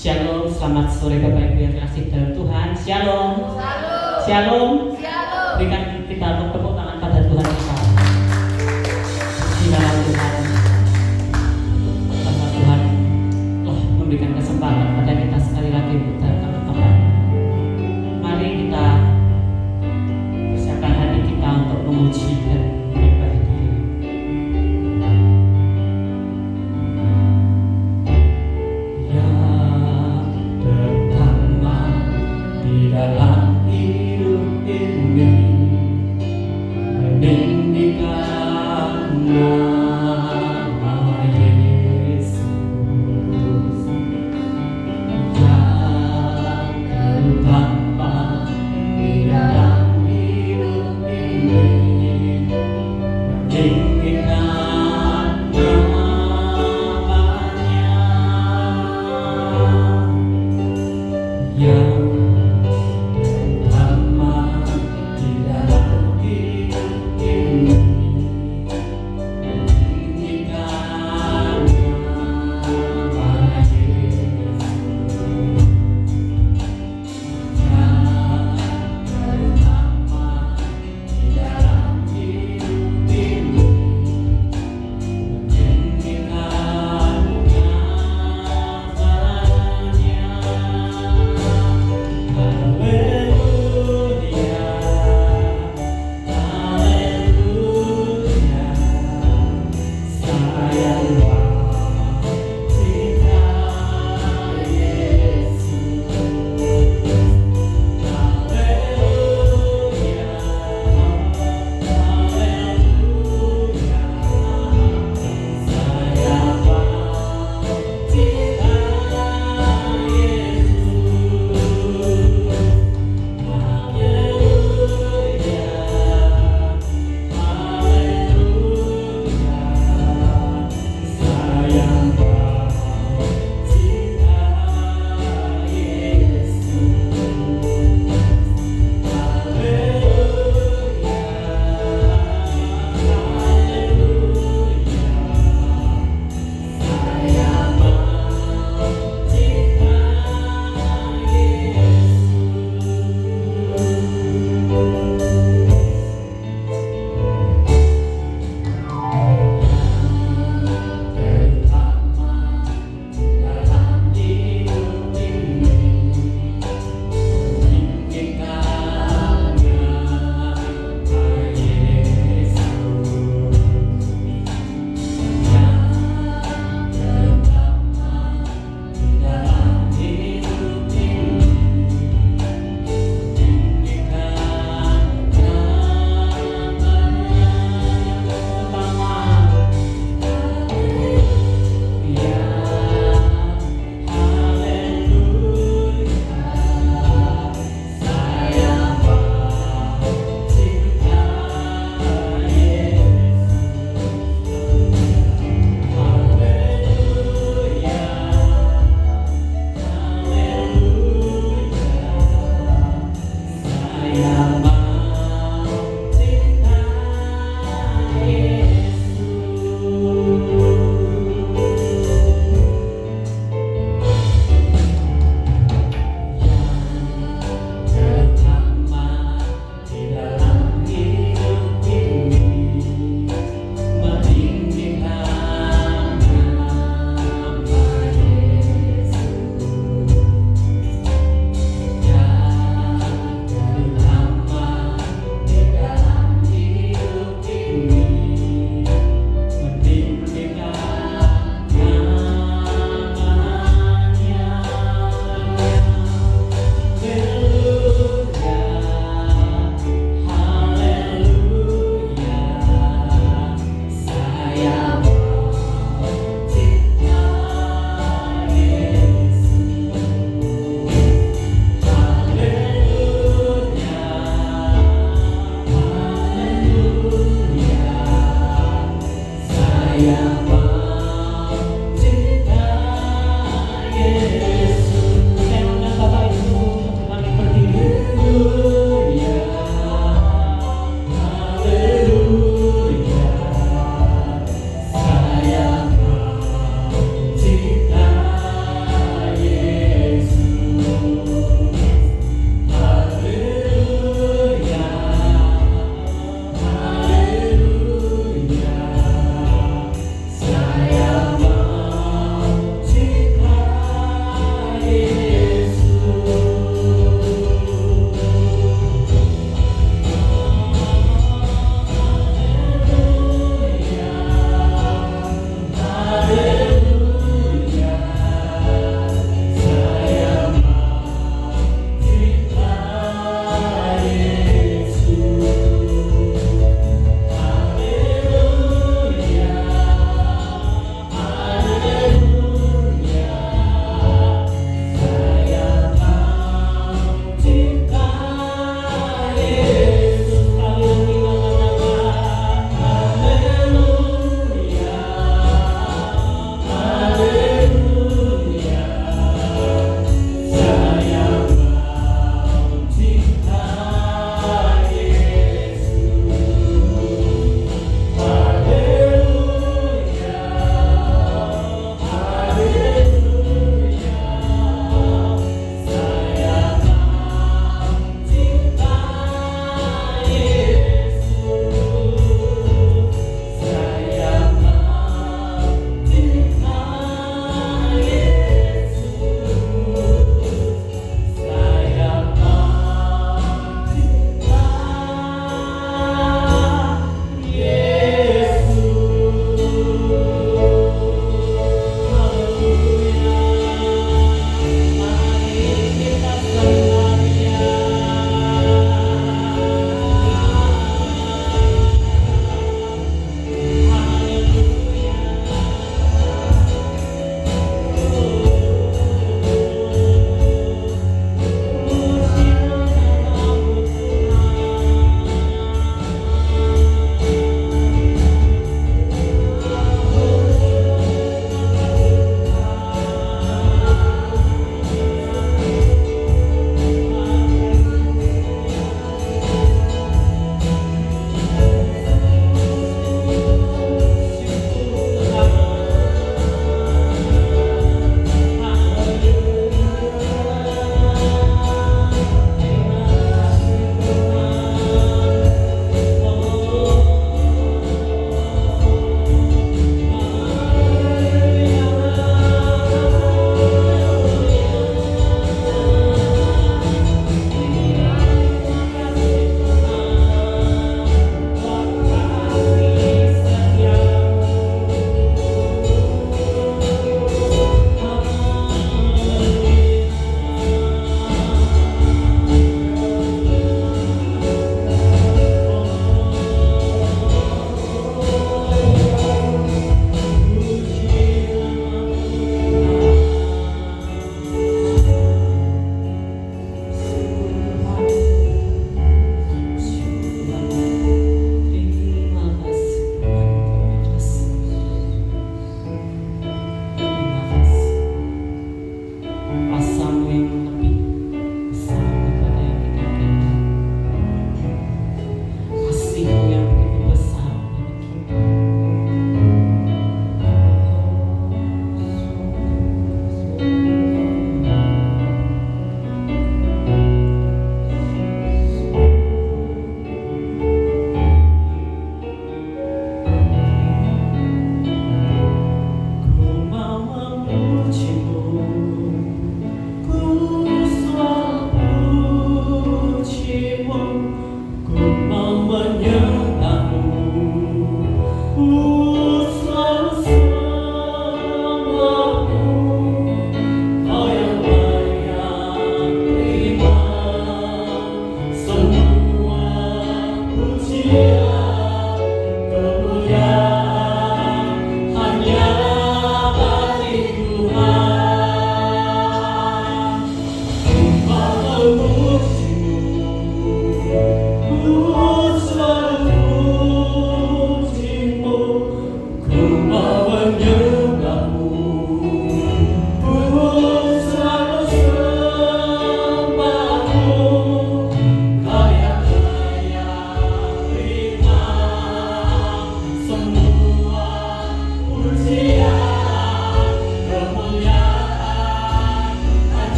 Shalom, selamat sore Bapak Ibu yang terkasih dalam Tuhan. Shalom. Shalom. Shalom. Shalom. Berikan kita tepuk tangan pada Tuhan kita. Puji nama Tuhan. Karena Tuhan telah memberikan kesempatan pada kita sekali lagi untuk datang ke tempat. Mari kita persiapkan hati kita untuk memuji dan menyembah Dia. Dalam hidup ini meninggikan nama Yesus, yang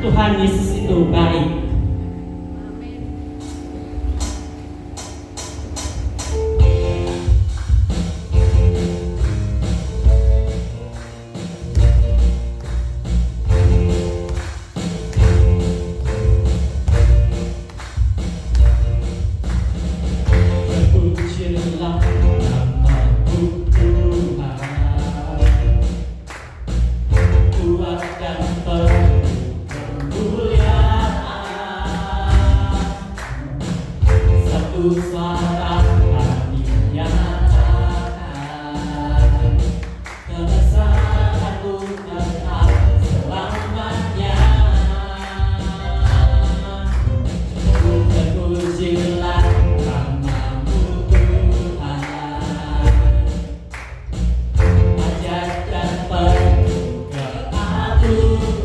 Tuhan Yesus itu baik. Terpujilah nama-Mu Tuhan, kuat dan penuh kemuliaan. Satu suara kami nyatakan, kebesaran-Mu tetap selamanya. Terpujilah nama-Mu Tuhan, ajaib dan penuh keagungan.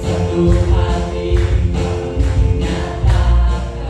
Satu hati kami nyatakan,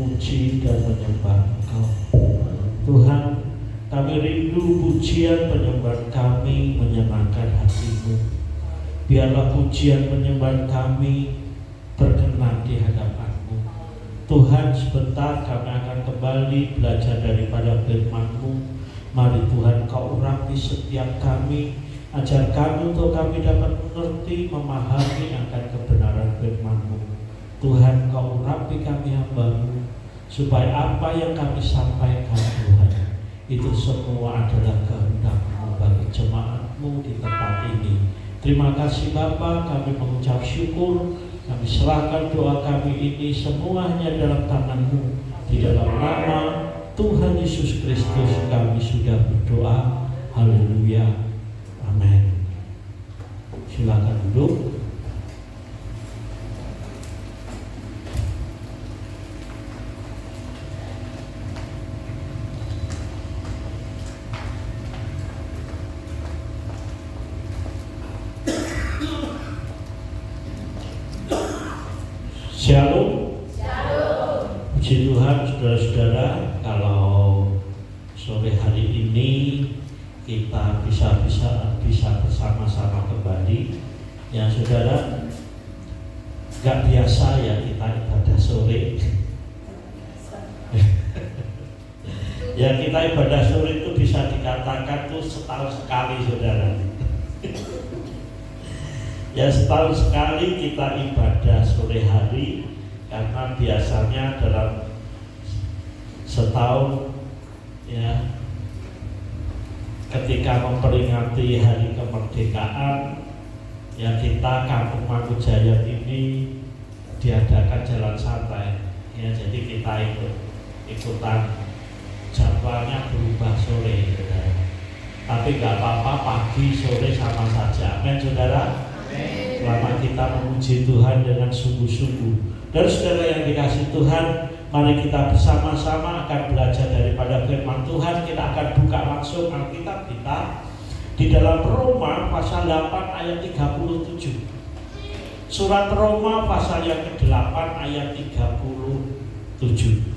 memuji dan menyembah Engkau. Tuhan, kami rindu pujian penyembahan kami menyenangkan hati-Mu. Biarlah pujian penyembahan kami berkenan di hadapan-Mu. Tuhan, sebentar kami akan kembali belajar daripada firman-Mu. Mari Tuhan, Kau urapi setiap kami, ajar kami untuk kami dapat mengerti, memahami akan kebenaran firman-Mu. Tuhan, Kau urapi kami hamba-Mu, supaya apa yang kami sampaikan Tuhan, itu semua adalah kehendak-Mu bagi jemaat-Mu di tempat ini. Terima kasih Bapa, kami mengucap syukur, kami serahkan doa kami ini semuanya dalam tangan-Mu. Di dalam nama Tuhan Yesus Kristus kami sudah berdoa. Haleluya. Amin. Silakan duduk. Shalom. Shalom. Puji Tuhan, saudara-saudara, kalau sore hari ini kita bisa bersama-sama kembali. Ya saudara, gak biasa ya kita ibadah sore. Ya kita ibadah sore itu bisa dikatakan tuh setahun sekali saudara. Ya setahun sekali kita ibadah sore hari, karena biasanya dalam setahun ya ketika memperingati hari kemerdekaan ya kita Kampung Mangkujaya ini diadakan jalan santai ya, jadi kita ikutan jadwalnya berubah sore saudara. Tapi nggak apa-apa, pagi sore sama saja. Amin saudara. Selama kita memuji Tuhan dengan sungguh-sungguh. Dan saudara yang dikasih Tuhan, mari kita bersama-sama akan belajar daripada firman Tuhan. Kita akan buka langsung Alkitab kita di dalam Roma pasal 8 ayat 37. Surat Roma pasal yang ke-8 ayat 37.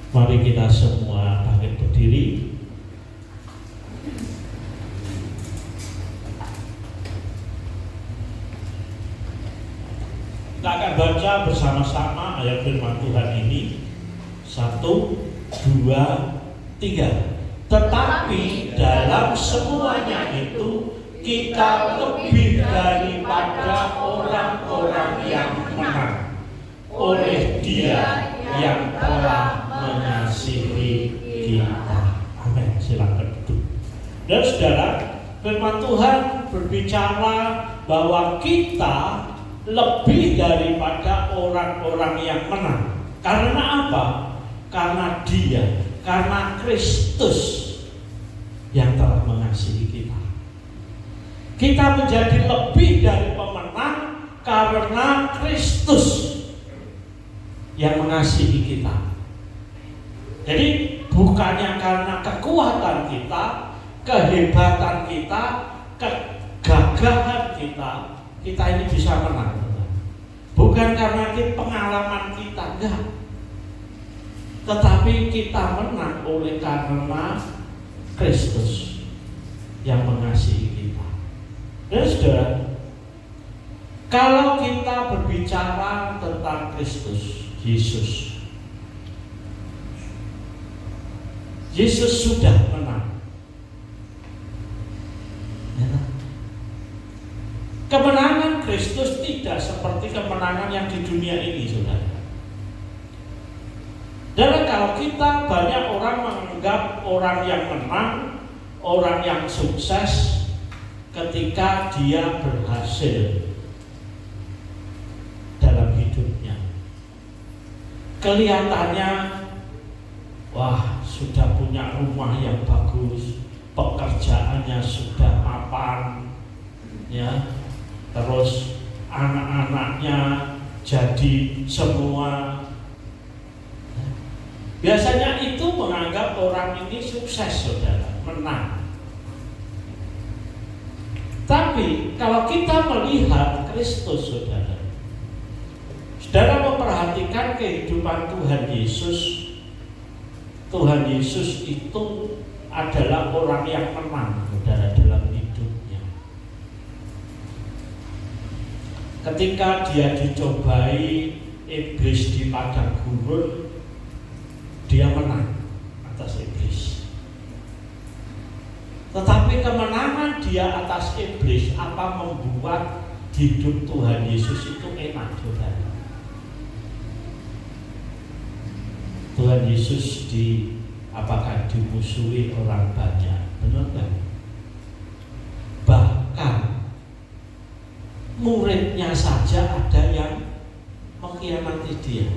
Mari kita semua bangkit berdiri. Kita akan baca bersama-sama ayat firman Tuhan ini. 1, 2, 3. Tetapi dalam semuanya itu kita lebih daripada orang-orang yang menang oleh Dia yang telah mengasihi kita. Amin. Silakan duduk. Dan saudara, firman Tuhan berbicara bahwa kita lebih daripada orang-orang yang menang. Karena apa? Karena Dia, karena Kristus yang telah mengasihi kita. Kita menjadi lebih dari pemenang karena Kristus yang mengasihi kita. Jadi bukannya karena kekuatan kita, kehebatan kita, kegagahan kita, kita ini bisa menang. Bukan karena pengalaman kita, enggak. Tetapi kita menang oleh karena Kristus yang mengasihi kita. Dan saudara, kalau kita berbicara tentang Kristus, Yesus sudah menang. Kemenangan Kristus tidak seperti kemenangan yang di dunia ini, saudara. Dan kalau kita banyak orang menganggap orang yang menang, orang yang sukses ketika dia berhasil dalam hidupnya. Kelihatannya, wah, sudah punya rumah yang bagus, pekerjaannya sudah mapan, ya. Terus anak-anaknya jadi semua. Biasanya itu menganggap orang ini sukses, saudara, menang. Tapi kalau kita melihat Kristus, saudara, saudara memperhatikan kehidupan Tuhan Yesus. Tuhan Yesus itu adalah orang yang menang, saudara, dalam hidupnya. Ketika dia dicobai iblis di padang gurun, dia menang atas iblis. Tetapi kemenangan dia atas iblis apa membuat hidup Tuhan Yesus itu enak, saudara. Tuhan Yesus apakah dimusuhi orang banyak? Benar kan? Bahkan muridnya saja ada yang mengkhianati dia.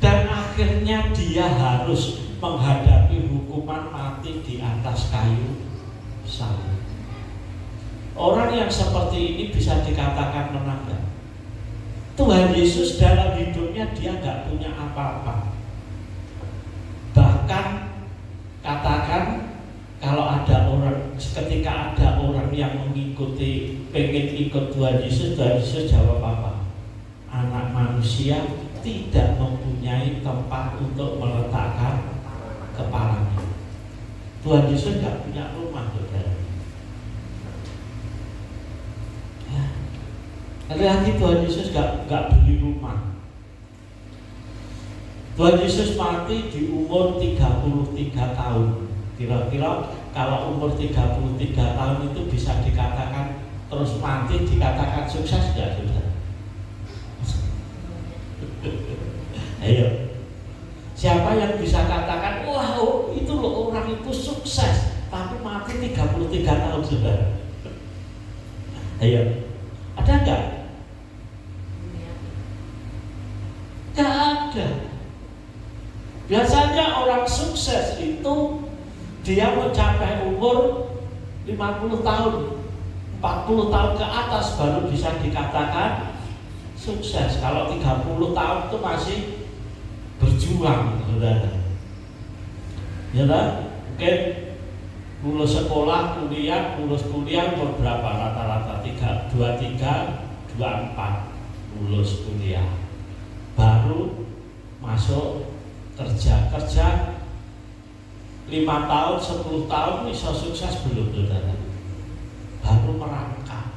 Dan akhirnya dia harus menghadapi hukuman mati di atas kayu salib. Orang yang seperti ini bisa dikatakan menang gak? Tuhan Yesus dalam hidupnya dia gak punya apa-apa. Bahkan katakan kalau ada orang, ketika ada orang yang pengen ikut Tuhan Yesus jawab apa? Anak manusia tidak mempunyai tempat untuk meletakkan kepalanya. Tuhan Yesus gak punya rumah, saudara. Hati-hati, Tuhan Yesus gak beli rumah. Tuhan Yesus mati di umur 33 tahun. Kira-kira kalau umur 33 tahun itu bisa dikatakan terus mati, dikatakan sukses gak, saudara? Ayo, siapa yang bisa katakan, wah, itu loh orang itu sukses tapi mati 33 tahun, saudara? Ayo, ada gak? Gak ada. Biasanya orang sukses itu dia mencapai umur 50 tahun 40 tahun ke atas baru bisa dikatakan sukses. Kalau 30 tahun itu masih berjuang, saudara. Ya kan? Mungkin lulus sekolah, lulus kuliah umur berapa rata-rata? 23, 24 lulus kuliah. Baru masuk kerja 5 tahun, 10 tahun bisa sukses belum, saudara? Baru merangkak.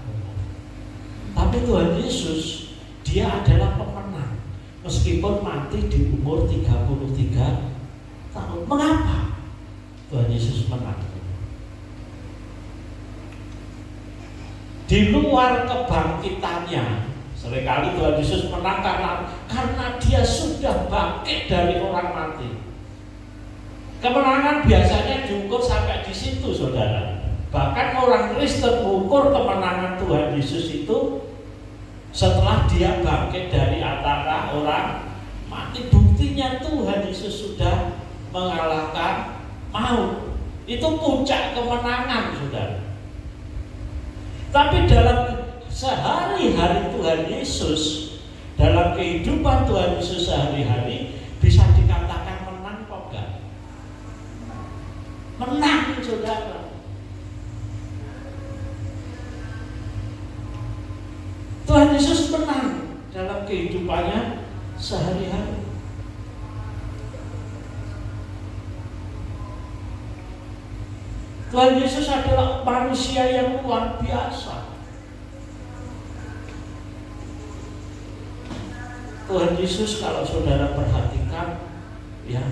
Tapi Tuhan Yesus dia adalah pemenang meskipun mati di umur 33 tahun. Mengapa Tuhan Yesus menang? Di luar kebangkitannya, seringkali Tuhan Yesus menang karena dia sudah bangkit dari orang mati. Kemenangan biasanya diukur sampai di situ, saudara. Bahkan orang Kristen mengukur kemenangan Tuhan Yesus itu setelah dia bangkit dari antara orang mati. Buktinya Tuhan Yesus sudah mengalahkan maut. Itu puncak kemenangan, saudara. Tapi dalam sehari-hari Tuhan Yesus, dalam kehidupan Tuhan Yesus sehari-hari bisa dikatakan menang kok enggak? Menang, saudara. Tuhan Yesus menang dalam kehidupannya sehari-hari. Tuhan Yesus adalah manusia yang luar biasa. Tuhan Yesus kalau saudara perhatikan, ya,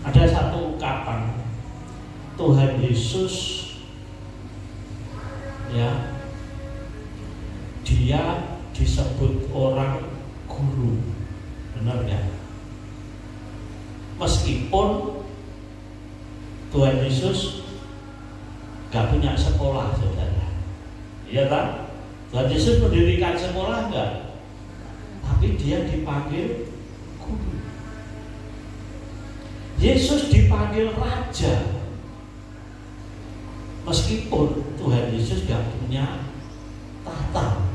ada satu ungkapan Tuhan Yesus, ya, dia disebut orang guru, benar ya? Meskipun Tuhan Yesus gak punya sekolah, saudara, iya kan? Tuhan Yesus mendirikan sekolah enggak? Tapi dia dipanggil guru. Yesus dipanggil raja, meskipun Tuhan Yesus gak punya tahta.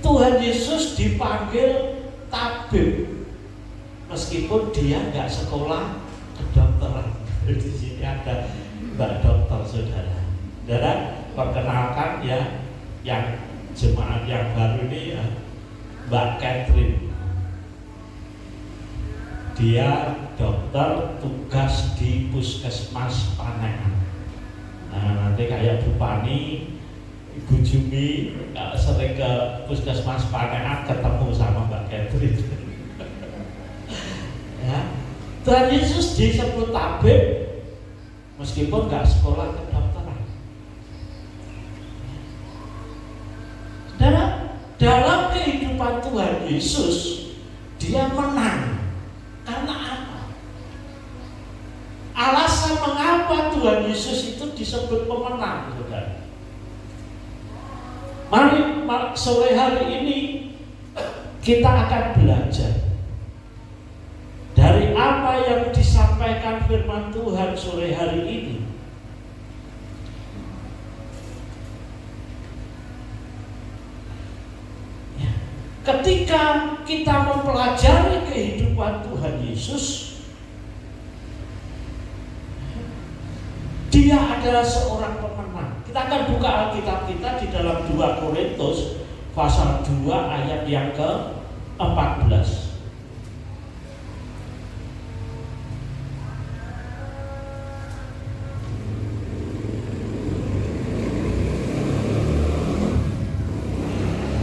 Tuhan Yesus dipanggil tabib, meskipun dia nggak sekolah kedokteran. Di sini ada Mbak Dokter, saudara. Saudara, perkenalkan ya, yang jemaat yang baru ini ya, Mbak Catherine. Dia dokter tugas di Puskesmas Panean. Nah, nanti kayak Bu Pani, Ibu Jumi sering ke Puskesmas Panean ketemu sama Mbak Catherine. Ya, Tuhan Yesus disebut tabib meskipun nggak sekolah kedokteran. Dalam kehidupan Tuhan Yesus, dia menang. Karena apa? Alasan mengapa Tuhan Yesus itu disebut pemenang, saudara. Mari sore hari ini kita akan belajar dari apa yang disampaikan firman Tuhan sore hari ini. Ya. Ketika kita mempelajari kehidupan Tuhan Yesus, dia adalah seorang pemenang. Kita akan buka Alkitab kita di dalam 2 Korintus pasal 2 ayat yang ke-14.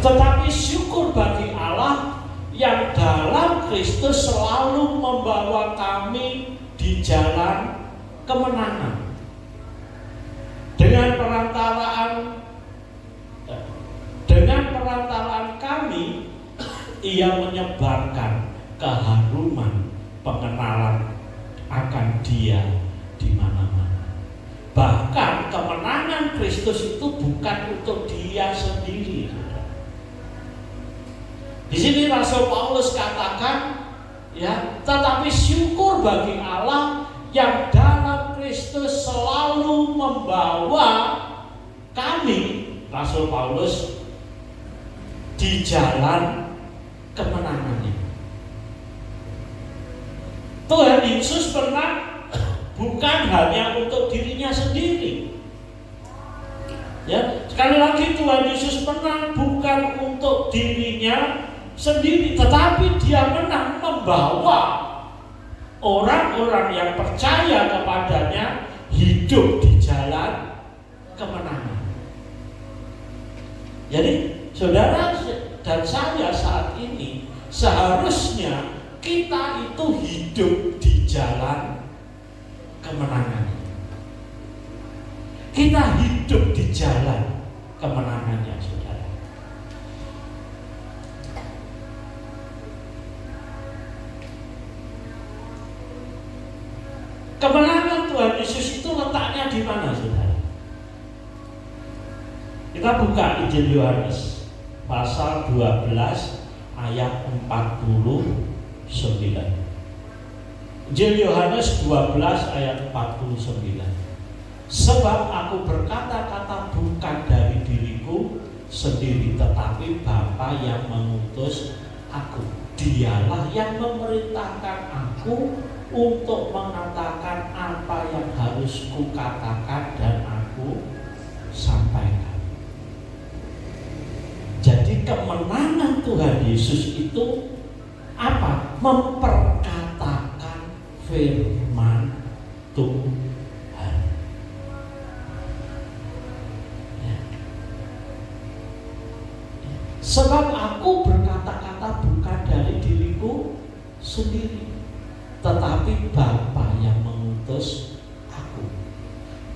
Tetapi syukur bagi Allah yang dalam Kristus selalu membawa kami di jalan kemenangan. Dengan perantaraan kami, ia menyebarkan keharuman pengenalan akan Dia di mana-mana. Bahkan kemenangan Kristus itu bukan untuk Dia sendiri. Di sini Rasul Paulus katakan, ya, tetapi syukur bagi Allah yang dalam Kristus selalu membawa kami, Rasul Paulus, di jalan kemenangannya. Tuhan Yesus pernah bukan hanya untuk dirinya sendiri. Ya, sekali lagi Tuhan Yesus menang bukan untuk dirinya sendiri, tetapi Dia menang membawa orang-orang yang percaya kepadanya hidup di jalan kemenangan. Jadi saudara dan saya saat ini seharusnya kita itu hidup di jalan kemenangan. Kita hidup di jalan kemenangannya, saudara. Kemenangan Tuhan Yesus itu letaknya di mana, saudara? Kita buka Injil Yohanes pasal 12 ayat 49. Injil Yohanes 12 ayat 49. Sebab aku berkata-kata bukan dari diriku, sendiri, tetapi Bapa yang mengutus aku. Dialah yang memerintahkan aku untuk mengatakan apa yang harus kukatakan dan aku sampaikan. Jadi kemenangan Tuhan Yesus itu apa? Memperkatakan firman Tuhan. Ya. Sebab aku berkata-kata bukan dari diriku sendiri, tetapi Bapa yang mengutus aku.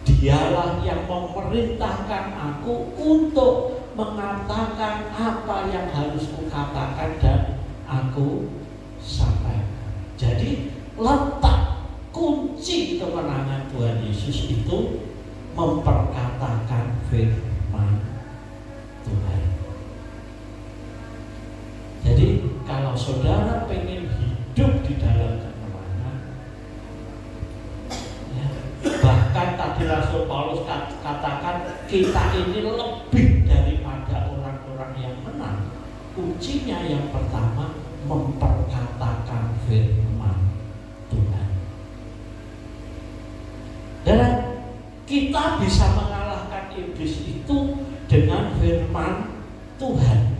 Dialah yang memerintahkan aku untuk mengatakan apa yang harus kukatakan dan aku sampaikan. Jadi letak kunci kemenangan Tuhan Yesus itu memperkatakan firman Tuhan. Jadi kalau saudara pengen hidup di dalam kemenangan, ya, bahkan tadi Rasul Paulus katakan kita ini lebih daripada orang-orang yang menang. Kuncinya yang pertama memperkatakan firman Tuhan. Dan kita bisa mengalahkan iblis itu dengan firman Tuhan.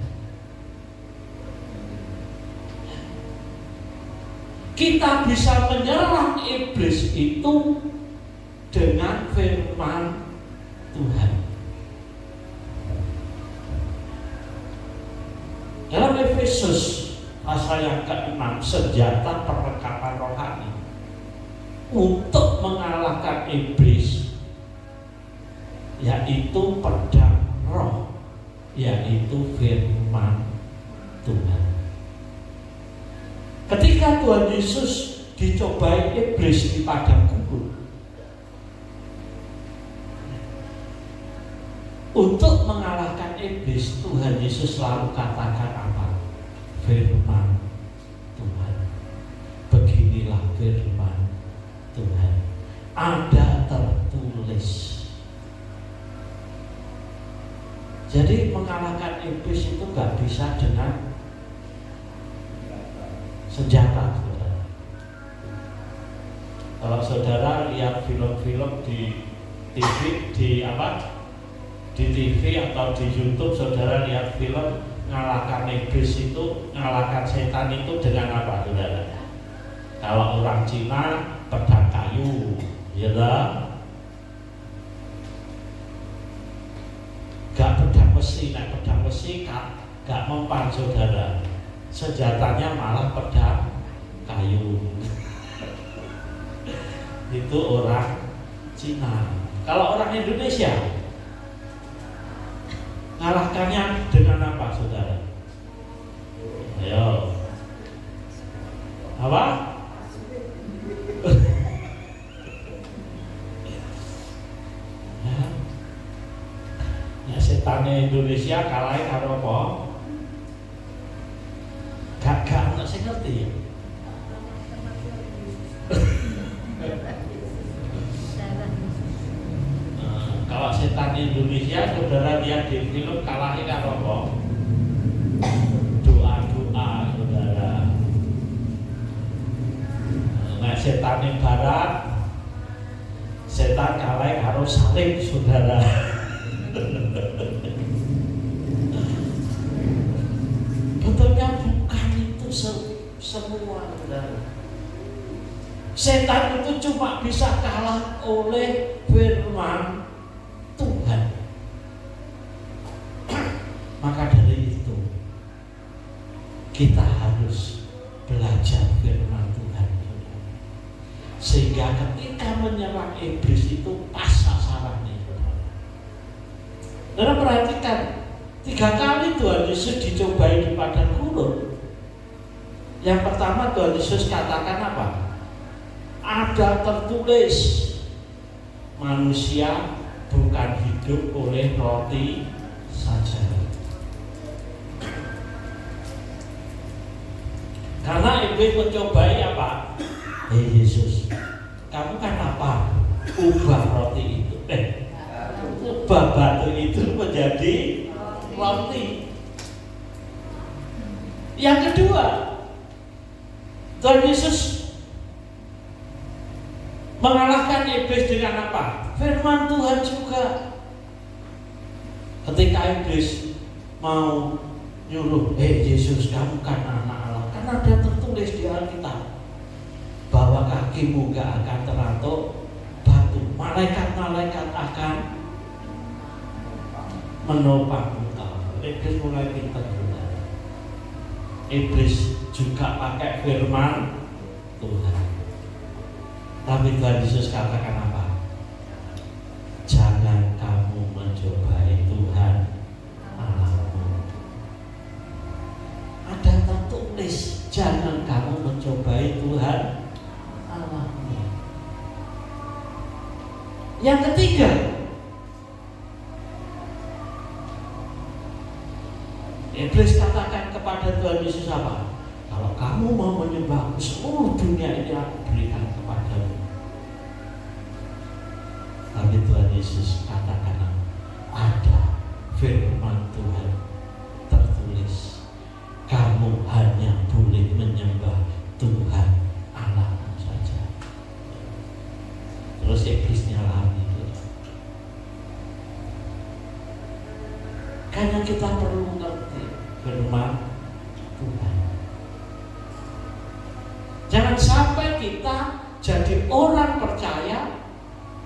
Kita bisa menyerang iblis itu dengan firman Tuhan. Dalam Efesus pasal yang ke-6, senjata perlengkapan rohani untuk mengalahkan iblis, yaitu pedang roh, yaitu firman Tuhan. Ketika Tuhan Yesus dicobai iblis di padang gurun, untuk mengalahkan iblis, Tuhan Yesus selalu katakan apa? Firman Tuhan. Beginilah firman Tuhan. Ada tertulis. Jadi mengalahkan iblis itu gak bisa dengan senjata, saudara. Kalau saudara lihat film-film di TV, di TV atau di YouTube, saudara lihat film ngalahkan iblis itu, ngalahkan setan itu dengan apa, saudara? Kalau orang Cina pedang kayu, ya lah. Gak pedang besi, naik pedang besi gak mempan, saudara. Senjatanya malah pedang kayu. Itu orang Cina. Kalau orang Indonesia ngalahkannya dengan apa, saudara? Ayo. Apa? Ya, setannya Indonesia kalahin karo apa? Gak ono sing ngerti ya. Kalau setan Indonesia, saudara lihat di film kalahin karo apa? Doa-doa, saudara. Nah, setan yang barat, setan kalah karo salib, saudara. Betulnya bukan itu semua, saudara. Setan itu cuma bisa kalah oleh firman Tuhan. Maka dari itu kita harus belajar firman Tuhan, sehingga ketika menyerang iblis itu pas sasarannya. Saudara perhatikan, 3 kali Tuhan Yesus dicobai di padang gurun. Yang pertama Tuhan Yesus katakan apa? Ada tertulis, manusia bukan hidup oleh roti saja. Karena iblis mencobai apa? Yesus, kamu kan apa? Ubah roti itu, ubah batu itu menjadi roti. Yang kedua, Tuhan Yesus mengalahkan iblis dengan apa? Firman Tuhan juga. Ketika iblis mau nyuruh, Yesus, kamu kan anak Allah, karena ada tertulis di Alkitab bahwa kakimu gak akan teratuk batu, malaikat-malaikat akan menopang engkau. Iblis mulai pintar juga. Iblis juga pakai firman Tuhan. Tapi Tuhan Yesus katakan apa? Jangan kamu mencobai Tuhan Allahmu. Ada tertulis, jangan kamu mencobai Tuhan Allahmu. Yang ketiga, iblis katakan kepada Tuhan Yesus apa? Kalau kamu mau menyembahku, seluruh dunia ini aku berikan kepadamu. Tapi Tuhan Yesus katakan, ada firman Tuhan tertulis, kamu hanya boleh menyembah Tuhan Allahmu saja. Terus iblisnya lari. Karena kita perlu mengerti firman Tuhan. Jangan sampai kita jadi orang percaya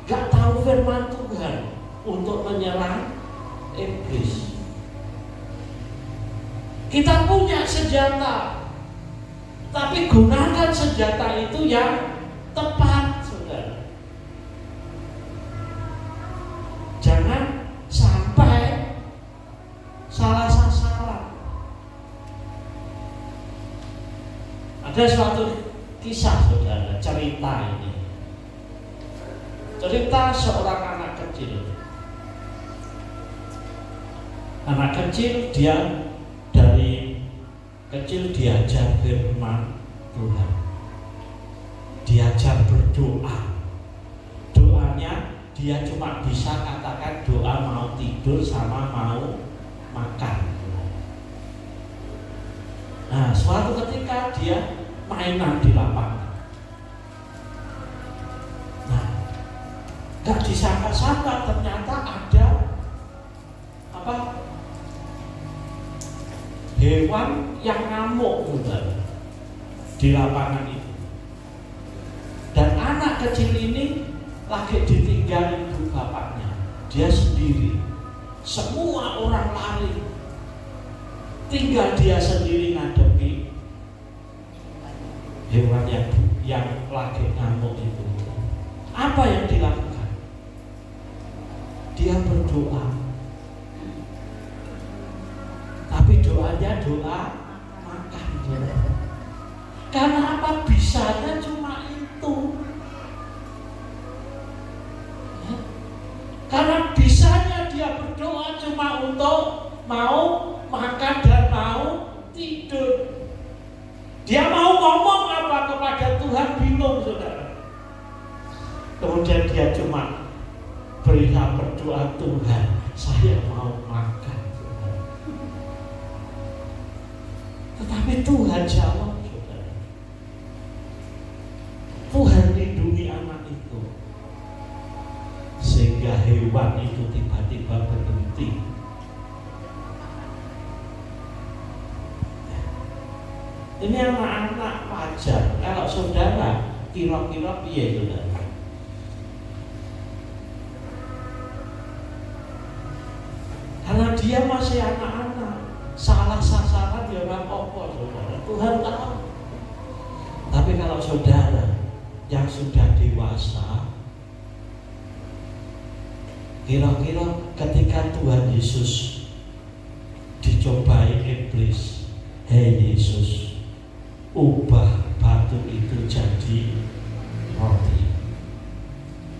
gak tahu firman Tuhan untuk menyerang iblis. Kita punya senjata, tapi gunakan senjata itu yang tepat, saudara. Jangan sampai salah sasaran. Ada suatu kisah, saudara, cerita ini. Cerita seorang anak kecil. Anak kecil, dia dari kecil diajar firman Tuhan. Diajar berdoa. Doanya dia cuma bisa katakan doa mau tidur sama mau makan. Nah, suatu ketika dia mainan di lapangan. Nah, gak disangka-sangka ternyata ada apa? Hewan yang ngamuk di lapangan itu. Dan anak kecil ini lagi ditinggal ibu bapaknya. Dia sendiri. Semua orang lari, tinggal dia sendiri ngadepi hewan yang lagi ngamuk itu. Apa yang dilakukan? Dia berdoa, tapi doanya doa makan. Karena apa? Bisanya cuma itu. Karena bisanya dia berdoa cuma untuk mau makan dan mau tidur. Dia mau ngomong apa kepada Tuhan bingung, saudara. Kemudian dia cuma berilah berdoa, Tuhan, saya mau makan, saudara. Tetapi Tuhan jawab, saudara. Tuhan lindungi anak itu. Sehingga hewan itu tiba-tiba berhenti. Ini anak-anak wajar. Kalau saudara kira-kira piye, saudara? Karena dia masih anak-anak, salah sasaran ya ora apa-apa, saudara. Tuhan tahu. Tapi kalau saudara yang sudah dewasa, kira-kira ketika Tuhan Yesus dicobai iblis, hei Yesus, ubah batu itu jadi roti.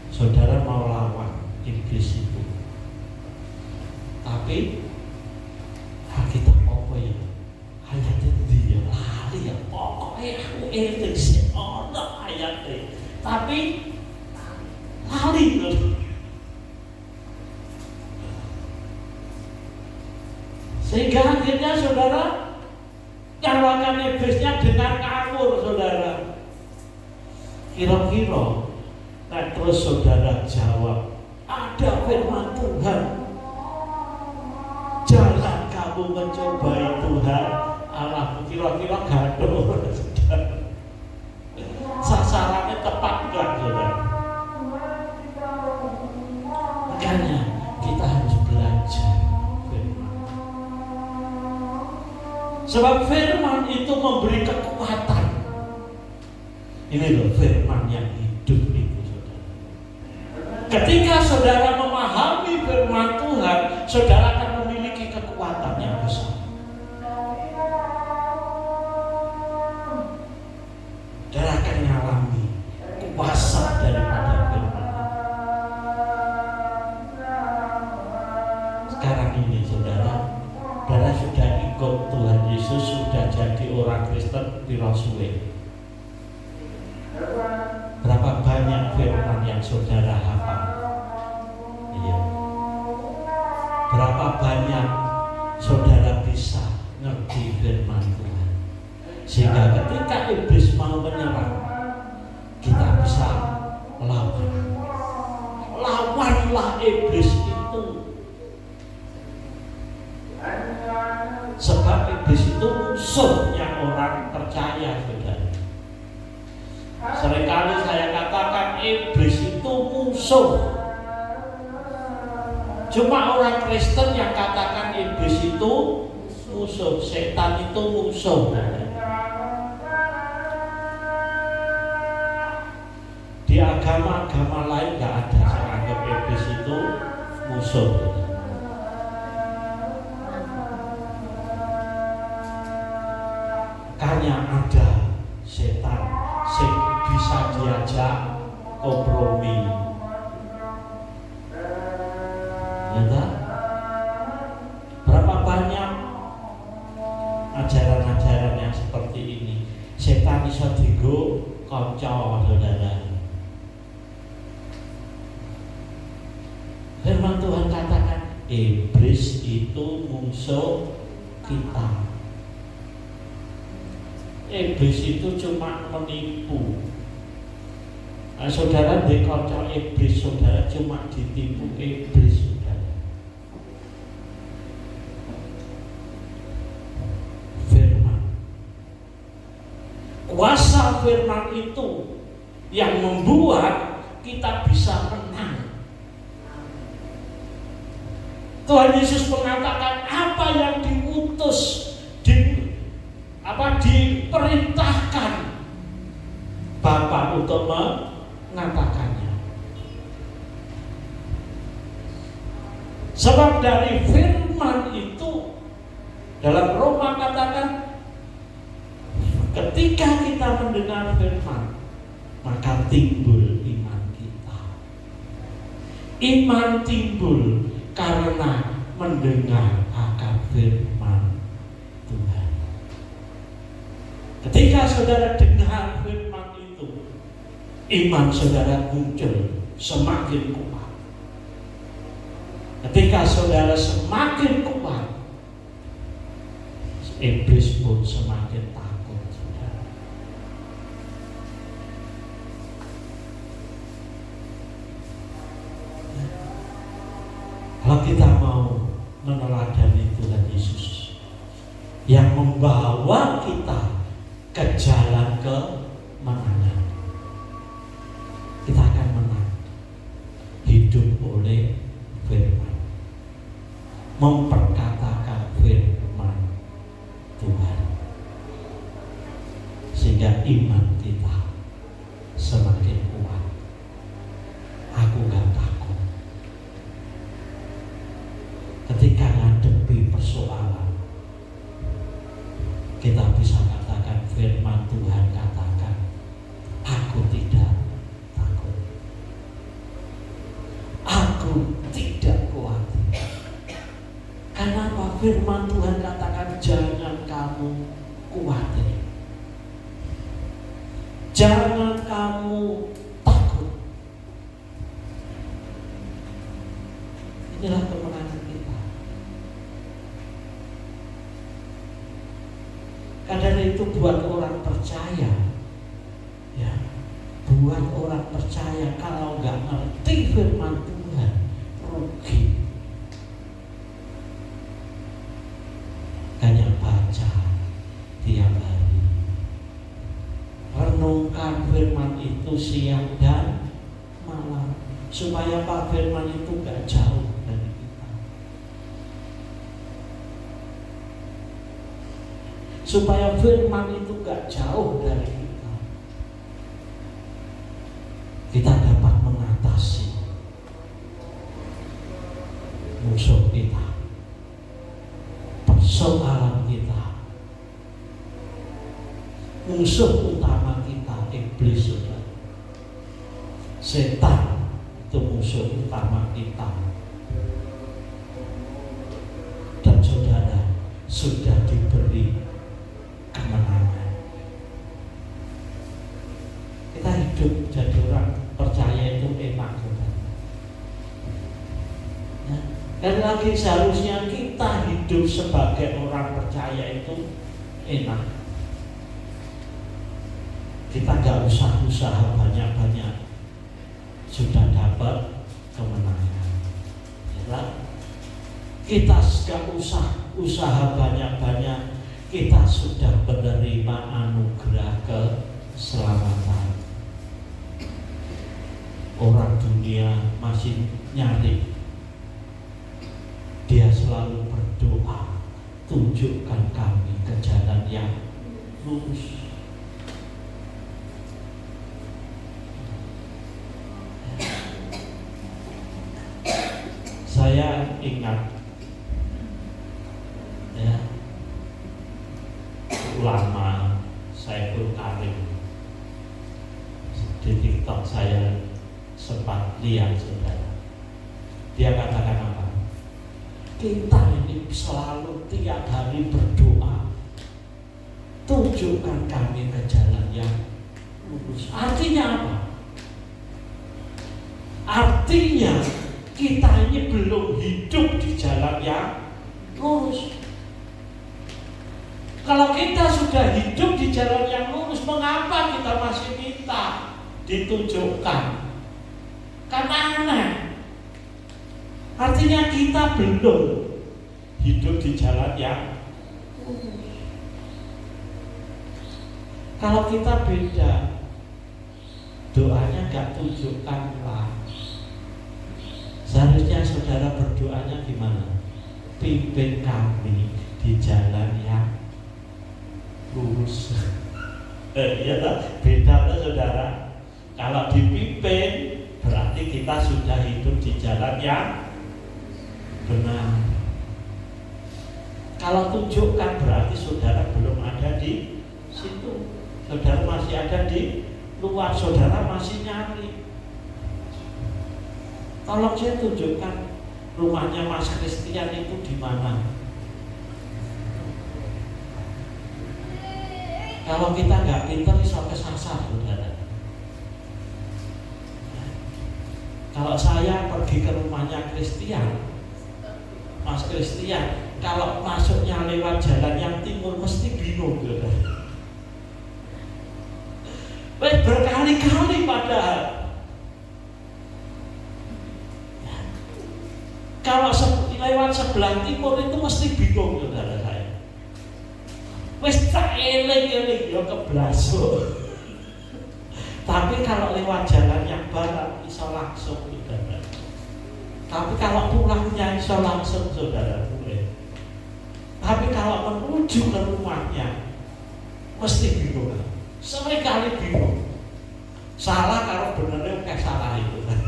Saudara mau lawan iblis itu. Tapi kita apa ya? Ayat dia lali ya, pokoknya aku eling sih ono ayatnya. Tapi lali loh. Kalahkan iblisnya dengan ngawur, saudara. Kira-kira, nah terus saudara jawab, ada firman Tuhan, jangan kamu mencobai Tuhan Allahmu. Kira-kira gaduh, saudara. Sasarannya tepat enggak, saudara? Makanya kita harus belajar firman. Sebab firman itu memberi kekuatan. Ini loh firman yang hidup itu, saudara. Ketika saudara memahami firman Tuhan, saudara akan memiliki kekuatan yang besar. Saudara akan mengalami kuasa daripada firman. Sekarang ini saudara sudah ikut Tuhan Yesus, sudah jadi orang Kristen pirasuwe. Berapa banyak firman yang saudara hafal? Iya. Berapa banyak saudara bisa ngerti firman Tuhan? Sehingga ketika iblis mau menyerang, kita bisa lawan. Lawanlah iblis itu. Sebab iblis itu musuhnya orang percaya, saudara. Seringkali saya katakan iblis itu musuh. Cuma orang Kristen yang katakan iblis itu musuh, setan itu musuh. Di agama-agama lain nggak ada yang anggap iblis itu musuh. Makanya ada setan bisa diajak kompromi. Ya, berapa banyak ajaran-ajaran yang seperti ini? Setan bisa digo kanca, saudara. Firman Tuhan katakan iblis itu musuh kita. Iblis itu cuma menipu. Nah, saudara dekonco iblis, saudara cuma ditipu iblis, saudara. Firman, kuasa firman itu yang membuat kita bisa menang. Tuhan Yesus mengatakan apa yang diperintahkan Bapa untuk mengatakannya. Sebab dari firman itu, dalam Roma katakan, ketika kita mendengar firman, maka timbul iman kita. Iman timbul karena mendengar akan firman Tuhan. Ketika saudara dengar firman itu, iman saudara muncul semakin kuat. Ketika saudara semakin kuat, iblis pun semakin takut, saudara. Kalau kita mau meneladani Tuhan Yesus yang membawa kita ke jalan kemenangan, kita akan menang hidup oleh firman, memperkatakan firman Tuhan, sehingga iman kita semakin kuat. Aku gak takut ketika ngadepi persoalan. Kita bisa katakan firman Tuhan katakan, aku tidak takut, aku tidak khawatir. Karena apa? Firman Tuhan katakan jangan kamu khawatir, jangan kamu takut. Inilah kemenangan kita. Karena itu buat orang percaya, ya, buat orang percaya kalau nggak ngerti firman Tuhan rugi. Hanya baca tiap hari, renungkan firman itu siang dan malam, supaya Pak firman itu nggak jauh dari kita, supaya firman itu nggak jauh dari kita. Kita dapat mengatasi musuh kita, persoalan kita, musuh utama kita iblis, saudara. Setan itu musuh utama kita. Dan saudara sudah diberi kemenangan. Kita hidup jadi orang percaya itu enak, saudara. Ya. Dan lagi seharusnya kita hidup sebagai orang percaya itu enak. Kita gak usah usaha banyak-banyak, sudah dapat kemenangan. Ya. Kita gak usah usaha banyak-banyak, kita sudah menerima anugerah keselamatan. Orang dunia masih nyari, dia selalu berdoa, tunjukkan kami ke jalan yang lurus. Saya ingat, ya, ulama Saiful Karim di TikTok saya sempat lihat, saudara. Dia katakan apa? Kita ini selalu tiap hari berdoa, tunjukkan kami ke jalan yang lurus. Artinya apa? Artinya kita ini belum hidup di jalan yang lurus. Kalau kita sudah hidup di jalan yang lurus, mengapa kita masih minta ditunjukkan? Karena aneh. Artinya kita belum hidup di jalan yang lurus. Kalau kita beda, doanya gak tunjukkan lah. Seharusnya saudara berdoanya gimana? Pimpin kami di jalan yang lurus. Ya, beda lah saudara. Kalau dipimpin berarti kita sudah hidup di jalan yang benar. Kalau tunjukkan berarti saudara belum ada di situ. Saudara masih ada di luar, saudara masih nyari. Tolong saya tunjukkan rumahnya Mas Christian itu di mana. Kalau kita nggak pintar bisa kesasar, saudara. Kalau saya pergi ke rumahnya Christian, Mas Christian, kalau masuknya lewat jalan yang timur mesti bingung, saudara. Berkali-kali padahal. Kalau lewat sebelah timur itu mesti bingung, saudara saya. Wes tak eling-eling ya keblaso. Tapi kalau lewat jalan yang barat bisa langsung, saudara. Tapi kalau pulangnya bisa langsung, saudara, boleh. Tapi kalau menuju ke rumahnya mesti bingung. Sering kali bingung. Salah kalau benernya kayak salah itu kan.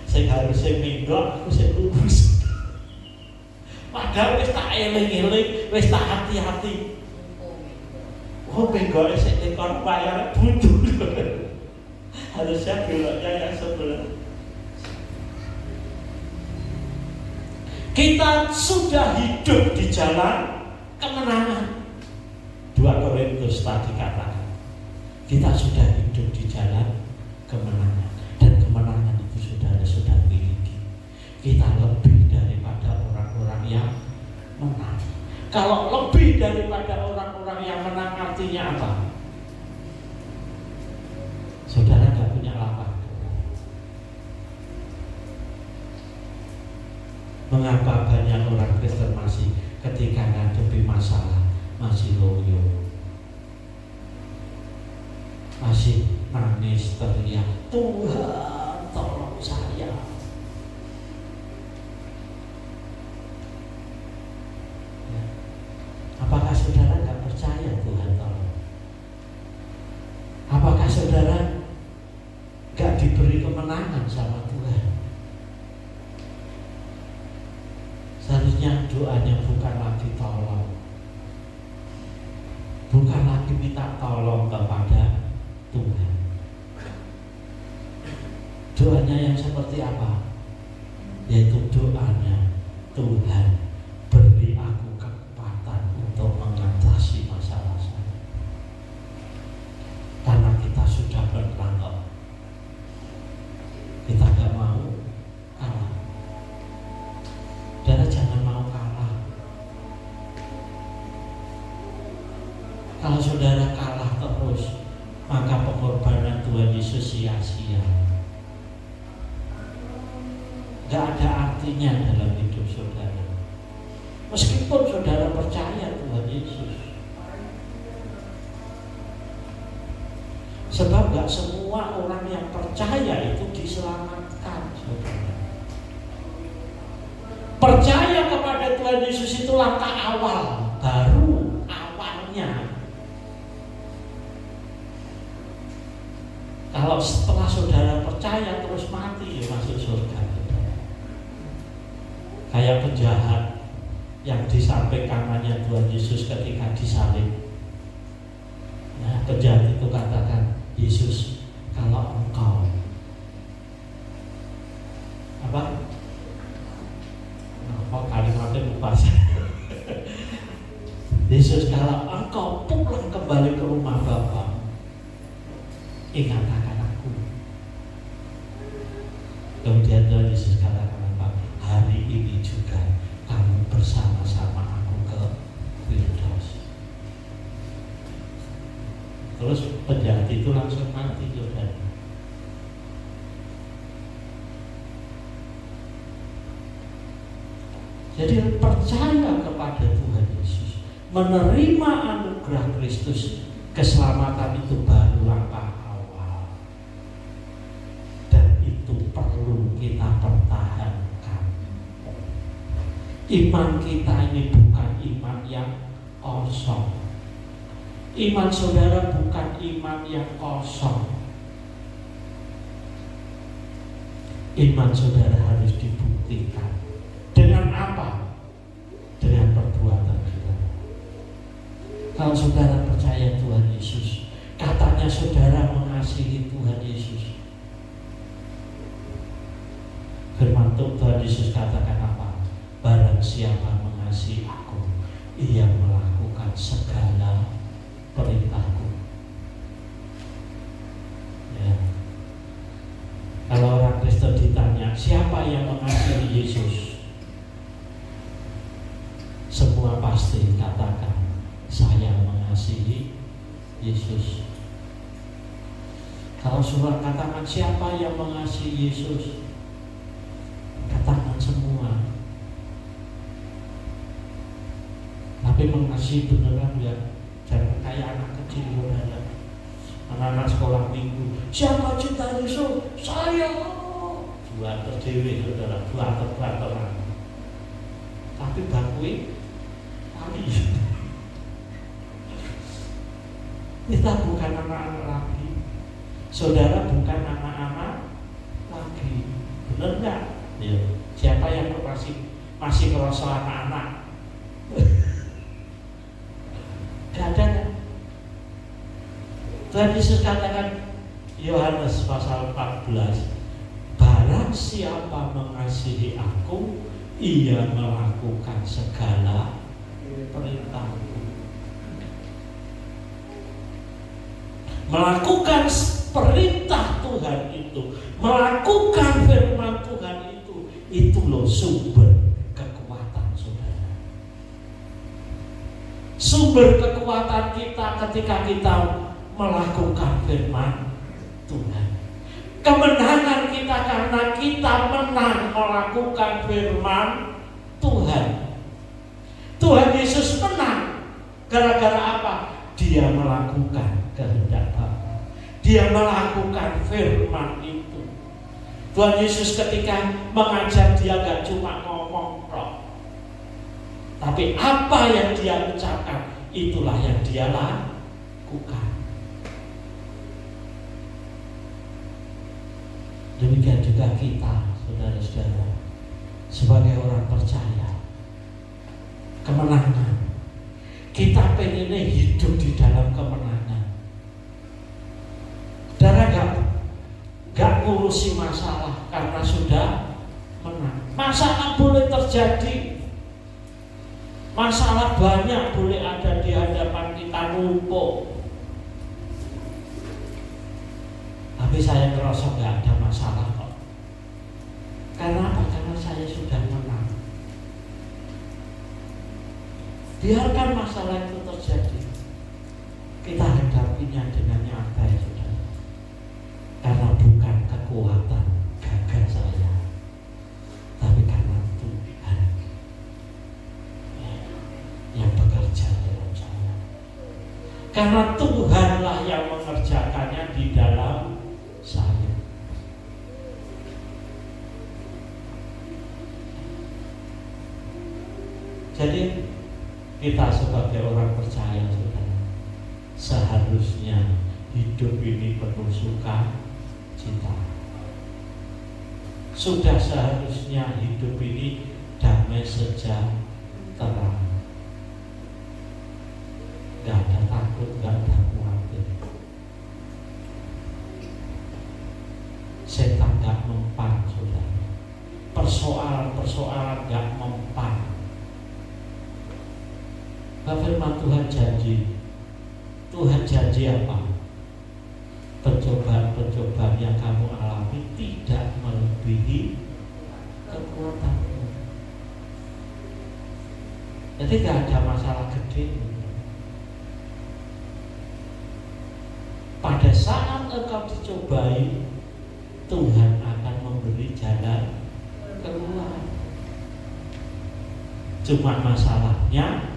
Saya harusnya minggu, aku saya lurus. Padahal wis tak eling-eling, wis tak hati-hati. Oh, minggu saya tekor bayar butuh. Harusnya beloknya yang sebelah. Kita sudah hidup di jalan kemenangan. 2 Korintus tadi katakan, kita sudah hidup di jalan kemenangan, dan kemenangan itu sudah miliki. Kita lebih daripada orang-orang yang menang. Kalau lebih daripada orang orang-orang yang menang artinya apa? Saudara nggak punya lapak. Mengapa banyak orang Kristen masih ketika ngadepi masalah masih loyo, masih nangis teriak, Tuhan tolong saya. Ya. Apakah saudara nggak percaya Tuhan tolong? Apakah saudara nggak diberi kemenangan sama Tuhan? Seharusnya doanya bukan lagi tolong, bukan lagi minta tolong kepada Tuhan. Doanya yang seperti apa? Yaitu doanya, Tuhan beri aku kekuatan untuk mengatasi masalah saya. Karena kita sudah berlangganan, kita gak mau kalah. Dan jangan mau kalah. Kalau saudara kalah terus, maka pengorbanan Tuhan Yesus sia-sia. Gak ada artinya dalam hidup saudara. Meskipun saudara percaya Tuhan Yesus. Sebab gak semua orang yang percaya itu diselamatkan, saudara. Percaya kepada Tuhan Yesus itu langkah awal, baru awalnya. Kalau setelah saudara percaya terus mati, ya masuk surga. Kayak penjahat yang di samping kanannya Tuhan Yesus ketika disalib. Nah, penjahat itu katakan, Yesus, kalau engkau apa? Kalimatnya lupa saya. Yesus, kalau engkau pulang kembali ke rumah Bapa, ingat akan aku. Kemudian Tuhan Yesus katakan apa? Hari ini juga kamu bersama-sama aku ke Firdaus. Terus penjahat itu langsung mati, saudara. Jadi percaya kepada Tuhan Yesus, menerima anugerah Kristus, keselamatan itu baru langkah awal. Dan itu perlu kita pertahankan. Iman kita ini bukan iman yang kosong. Iman saudara bukan iman yang kosong. Iman saudara harus dibuktikan. Dengan apa? Dengan perbuatan kita. Kalau saudara percaya Tuhan Yesus, katanya saudara mengasihi Tuhan Yesus. Firman Tuhan Yesus katakan apa? Barang siapa mengasihi aku, ia melakukan segala perintahku. Ya. Kalau orang Kristen ditanya, siapa yang mengasihi Yesus? Semua pasti katakan, saya mengasihi Yesus. Kalau surat katakan siapa yang mengasihi Yesus, katakan semua. Tapi mengasihi beneran ya, jangan kayak anak kecil, saudara. Anak-anak sekolah minggu, siapa cinta Yesus? Saya. Dua terdewi, saudara, dua terbantuan. Tapi bakui kita bukan anak-anak lagi. Saudara bukan anak-anak lagi. Benar nggak? Ya. Siapa yang masih merasa anak-anak? Gak ada kan? Tuhan Yesus katakan Yohanes pasal 14, barang siapa mengasihi aku, ia melakukan segala perintahku. Melakukan perintah Tuhan itu, melakukan firman Tuhan itu loh sumber kekuatan saudara. Sumber Sumber kekuatan kita ketika kita melakukan firman Tuhan. Kemenangan kita karena kita menang melakukan firman Tuhan. Tuhan Yesus menang gara-gara apa? Dia melakukan kehendak Bapa. Dia melakukan firman itu. Tuhan Yesus ketika mengajar, dia gak cuma ngomong tok, tapi apa yang dia ucapkan itulah yang dia lakukan. Demikian juga kita, saudara-saudara, sebagai orang percaya, kemenangan. Kita pengennya hidup di dalam kemenangan. Saudara gak ngurusi masalah karena sudah menang. Masalah boleh terjadi, masalah banyak boleh ada di hadapan kita, numpuk. Tapi saya ngerasa gak ada masalah kok. Karena apa? Karena saya sudah menang. Biarkan masalah itu terjadi, kita hadapinya dengan nyantai, saudara. Karena bukan kekuatan gagah saya, tapi karena Tuhan yang bekerja dalam saya. Karena Tuhanlah yang mengerjakannya di dalam saya. Jadi kita sebagai orang percaya, saudara, seharusnya hidup ini penuh sukacita. Sudah seharusnya hidup ini damai sejahtera. Gak ada takut, gak ada khawatir. Setan gak mempan, saudara. Persoalan-persoalan gak mempan. Firman Tuhan janji apa? Pencobaan-pencobaan yang kamu alami tidak melebihi kekuatanmu. Jadi gak ada masalah gede. Pada saat engkau dicobai, Tuhan akan memberi jalan keluar. Cuma masalahnya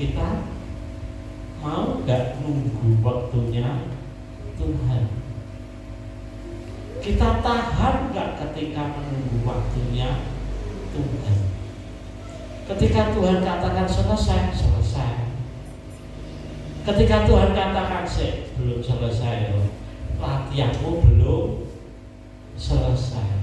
kita mau gak nunggu waktunya Tuhan? Kita tahan gak ketika menunggu waktunya Tuhan? Ketika Tuhan katakan selesai, selesai. Ketika Tuhan katakan belum selesai, latihanmu belum selesai.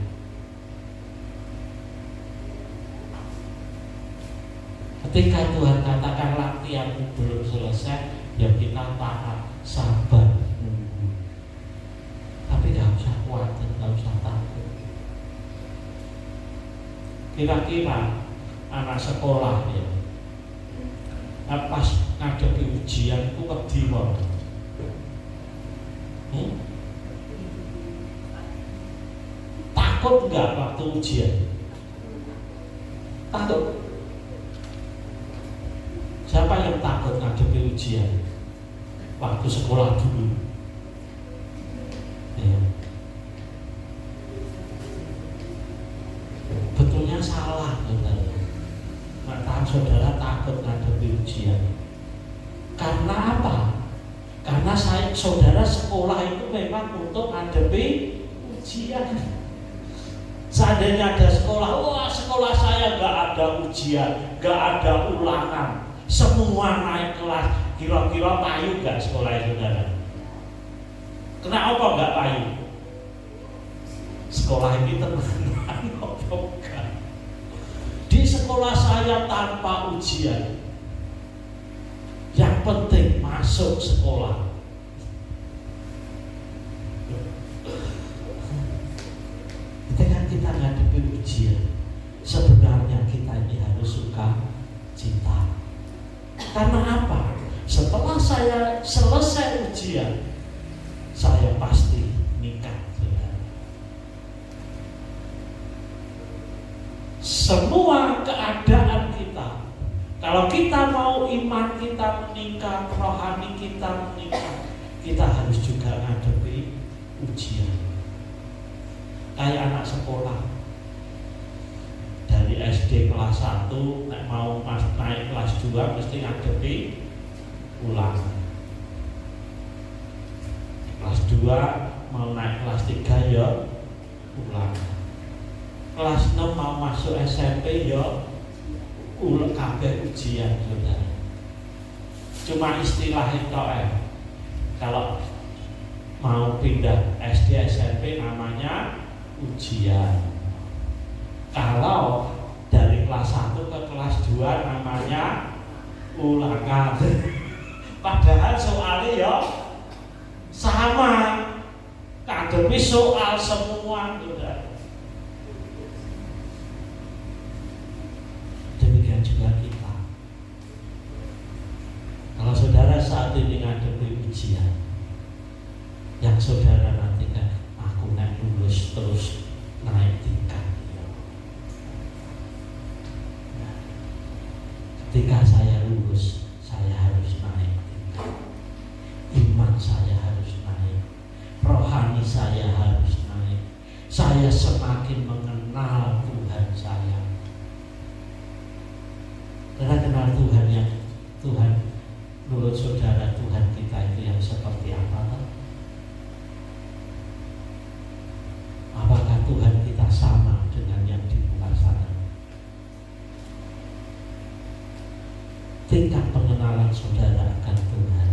Ketika Tuhan katakan latihanmu belum selesai, ya kita tahan, sabar, nunggu. Tapi gak usah khawatir, gak usah takut. Kira-kira anak sekolah ya, pas ngadepi ujian itu wedi wae. Takut gak waktu ujian? Takut. Siapa yang takut ngadepi ujian waktu sekolah dulu? Ya. Betulnya salah, saudara. Nggak tahu saudara takut ngadepi ujian. Karena apa? Karena saudara sekolah itu memang untuk ngadepi ujian. Seandainya ada sekolah, wah sekolah saya nggak ada ujian, nggak ada ulangan, semua naik kelas, kira-kira payu gak sekolah saudara? Kenapa gak payu? Sekolah ini tenang, bukan? Di sekolah saya tanpa ujian, yang penting masuk sekolah. Ketika kita ngadepi ujian, sebenarnya kita ini harus suka cita. Karena apa? Setelah saya selesai ujian, saya pasti nikah, saudara. Semua keadaan kita, kalau kita mau iman kita meningkat, rohani kita meningkat, kita harus juga ngadepi ujian. Kayak anak sekolah dari SD kelas 1 mau naik kelas 2 mesti ngadepi ulangan. Kelas 2 mau naik kelas 3 ya ulangan. Kelas 6 mau masuk SMP ya kabeh ujian, saudara. Cuma istilah itu kalau mau pindah SD SMP namanya ujian. Kalau dari kelas 1 ke kelas 2 namanya ulangan. Padahal soalnya ya sama, ngadepi soal semua, saudara. Demikian juga kita. Kalau saudara saat ini ngadepi ujian, yang saudara nantikan, aku naik lulus terus naik tingkat. Ketika saya lulus, saya harus naik tingkat. Iman saya harus naik, rohani saya harus naik. Saya semakin mengenal Tuhan saya. Karena kenal Tuhan yang Tuhan, menurut saudara Tuhan kita itu yang seperti apa? Apakah Tuhan kita sama dengan yang di luar sana? Tingkat pengenalan saudara akan Tuhan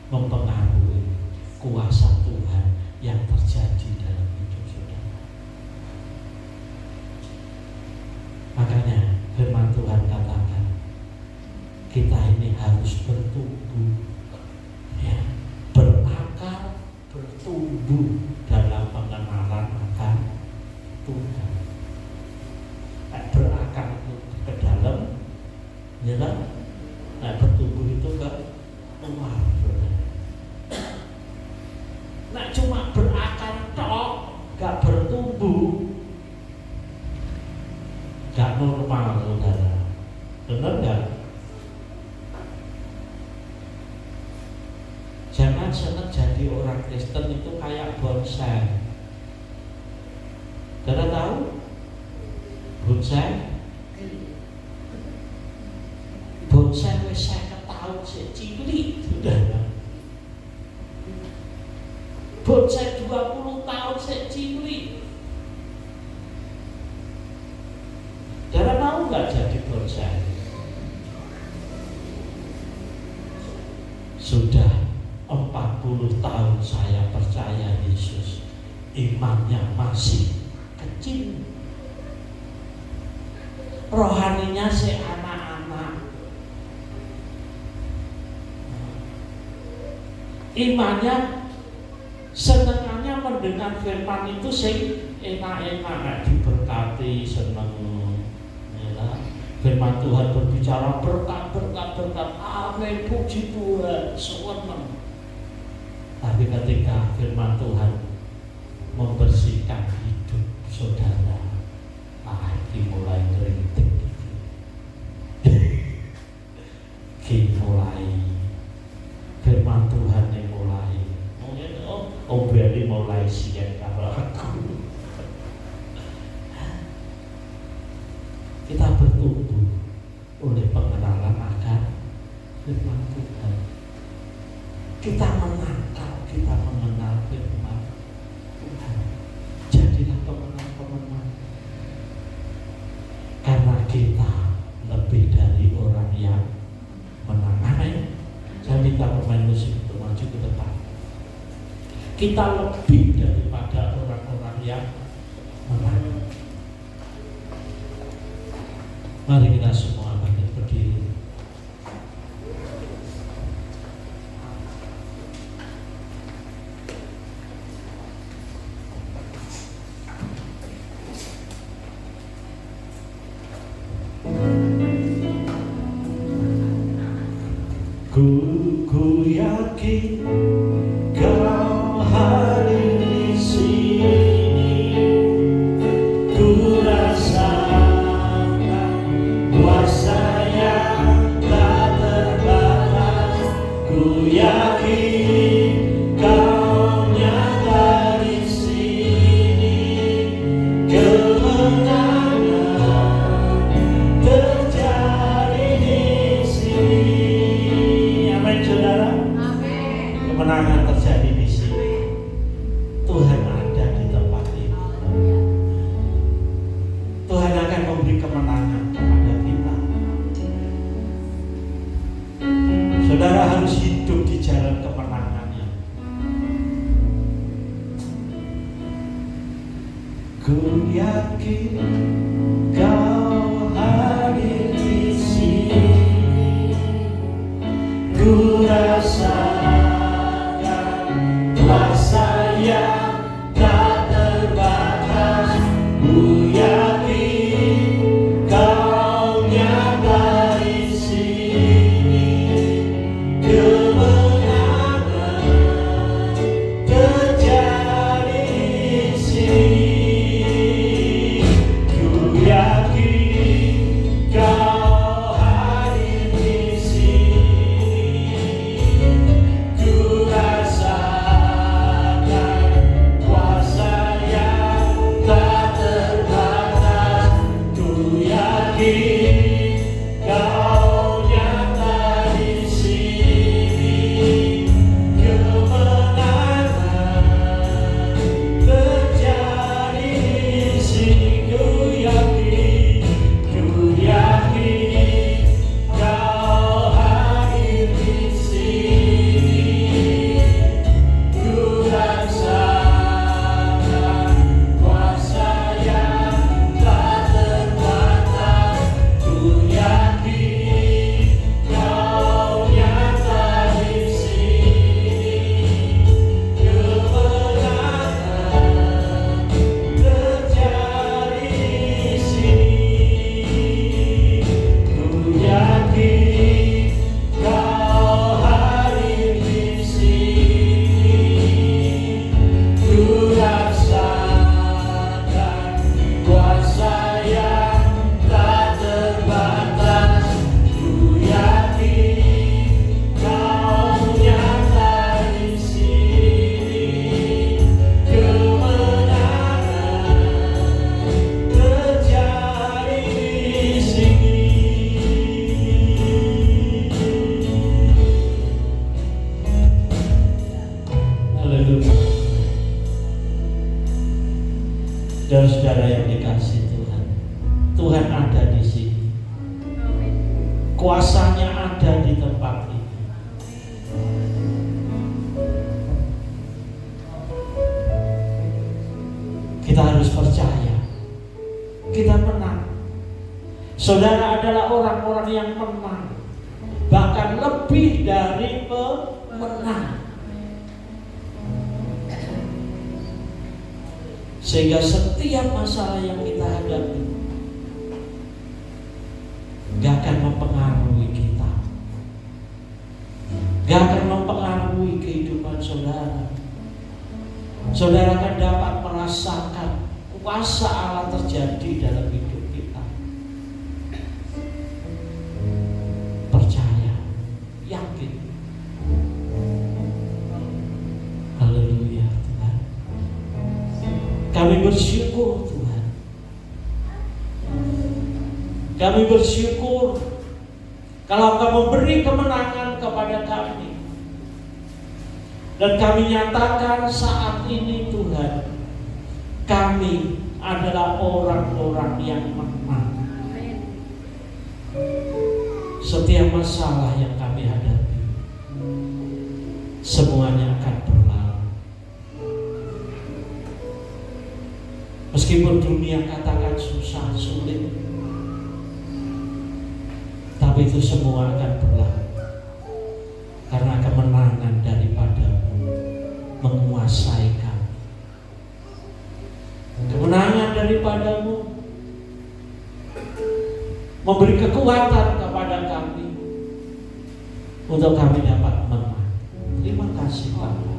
mempengaruhi kuasa Tuhan yang terjadi dalam hidup saudara. Makanya firman Tuhan katakan kita ini harus bertumbuh, ya, berakar, bertumbuh dalam pengenalan akan Tuhan. Berakar itu ke dalam, ya kan? Nah, bertumbuh itu ke luar. Nah, cuma berakar tok, gak bertumbuh, gak normal, saudara. Benar gak? Jangan senang jadi orang Kristen itu kayak bonsai. Saudara tahu bonsai? Bonsai wis 50 tahun sik cilik, saudara. Bonsai 20 tahun sik cilik. Saudara mau nggak jadi bonsai? Sudah 40 tahun saya percaya Yesus, imannya masih kecil, rohaninya anak-anak, imannya senengannya mendengar firman itu sing enak-enak, diberkati, seneng. Firman Tuhan berbicara berkat, amin, puji Tuhan, seneng. Tapi ketika firman Tuhan membersihkan hidup saudara, dimulai ngerintik, dimulai firman Tuhan yang mulai, berarti mulai siap kalau aku. Kita bertumbuh oleh pengenalan akan firman Tuhan. Kita menangkap, kita mengenal firman Tuhan. Jadilah pemenang-pemenang. Karena kita lebih dari orang yang menang. Amin. Saya minta pemain musik untuk maju ke depan. Kita lebih daripada orang-orang yang menang. Mari kita semua bangkit berdiri. Ku yakin kau hadir di sini. Ku rasakan kuasa yang Saudara harus hidup di jalan kemenangannya. Ku yakin Kau hadir di sini, ku rasakan kuasa yang tak terbatas. Ku yakin Kau nyata di sini, kemenangan terjadi di sini. Saudara yang dikasih Tuhan, Tuhan ada di sini. Kuasanya ada di tempat ini. Kita harus percaya, kita menang. Saudara adalah orang-orang yang menang, bahkan lebih dari pemenang. Sehingga setiap masalah yang kita hadapi gak akan mempengaruhi kita, gak akan mempengaruhi kehidupan saudara. Saudara akan dapat merasakan kuasa Allah terjadi dalam hidup kita. Percaya, yakin. Haleluya Tuhan. Kami bersyukur Tuhan. Kami bersyukur kalau Engkau memberi kemenangan kepada kami. Dan kami nyatakan saat ini Tuhan, kami adalah orang-orang yang menang. Setiap masalah yang kami hadapi, semuanya akan berlalu. Meskipun dunia katakan susah, sulit, tapi itu semua akan berlalu. Karena kemenangan daripadamu menguasai kami. Kemenangan daripadamu memberi kekuatan kepada kami untuk kami dapat menang. Terima kasih Bapak.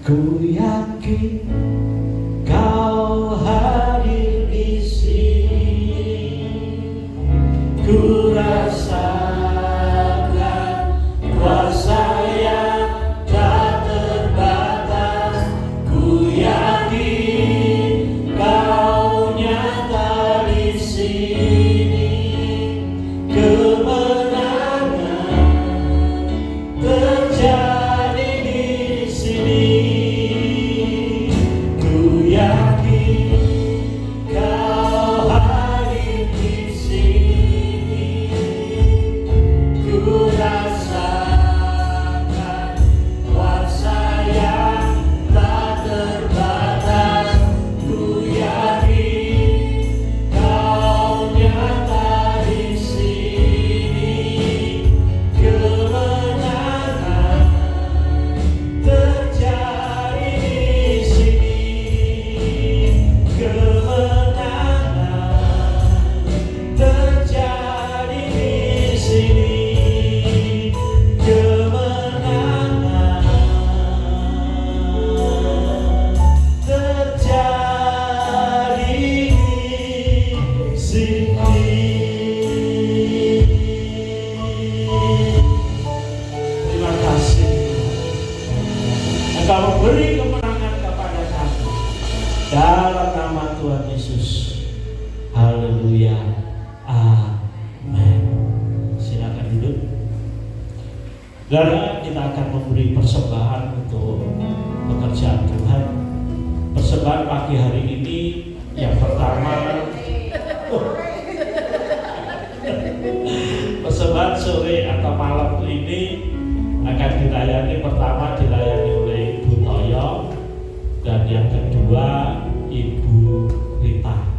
Ku yakin Kau hadir di sini, ku rasakan kuasa yang tak terbatas. Ku yakin Kau nyata di sini, kemenangan terjadi di sini. Ku yakin Kau hadir di sini, Saudara, kita akan memberi persembahan untuk pekerjaan Tuhan. Persembahan pagi hari ini yang pertama, persembahan sore atau malam ini akan dilayani oleh Ibu Toyo, dan yang kedua Ibu Rita.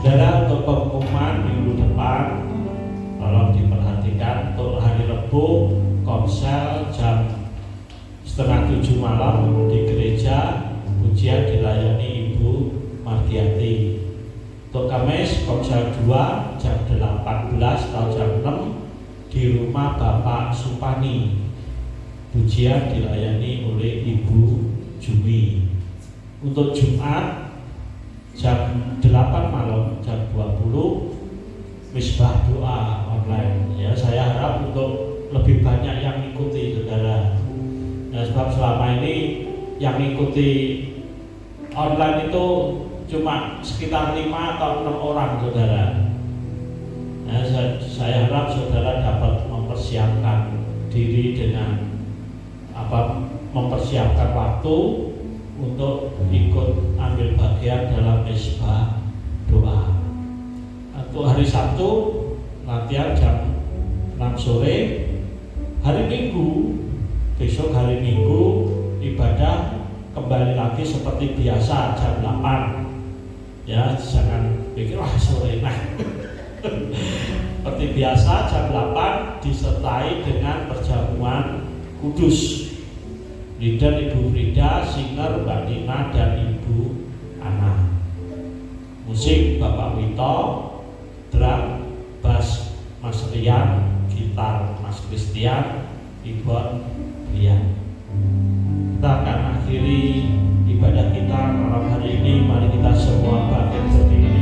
Saudara, untuk pengumuman minggu depan tolong diperhatikan. Untuk hari Rabu komsel jam 6:30 malam di gereja, pujian dilayani Ibu Mardiati. Untuk Kamis komsel 2 jam 18 atau jam 6 di rumah Bapak Supani, pujian dilayani oleh Ibu Jumi. Untuk Jumat jam 8 malam, jam 20 misbah doa online. Ya, saya harap untuk lebih banyak yang ikuti, saudara. Nah, sebab selama ini yang ikuti online itu cuma sekitar 5 atau 6 orang, saudara. Nah, saya harap saudara dapat mempersiapkan diri dengan mempersiapkan waktu untuk ikut ambil bagian dalam misbah doa. Untuk hari Sabtu latihan jam 6 sore. Hari Minggu, besok hari Minggu ibadah kembali lagi seperti biasa jam 8. Ya, jangan pikir wah sore. Nah, seperti biasa jam 8 disertai dengan perjamuan kudus. Leader Ibu Frida, singer Mbak Nina dan Ibu Ana. Musik Bapak Wito, drum, bass Mas Rian, gitar Mas Christian, Ibon Brian. Kita akan akhiri ibadah kita malam hari ini. Mari kita semua bangkit berdiri.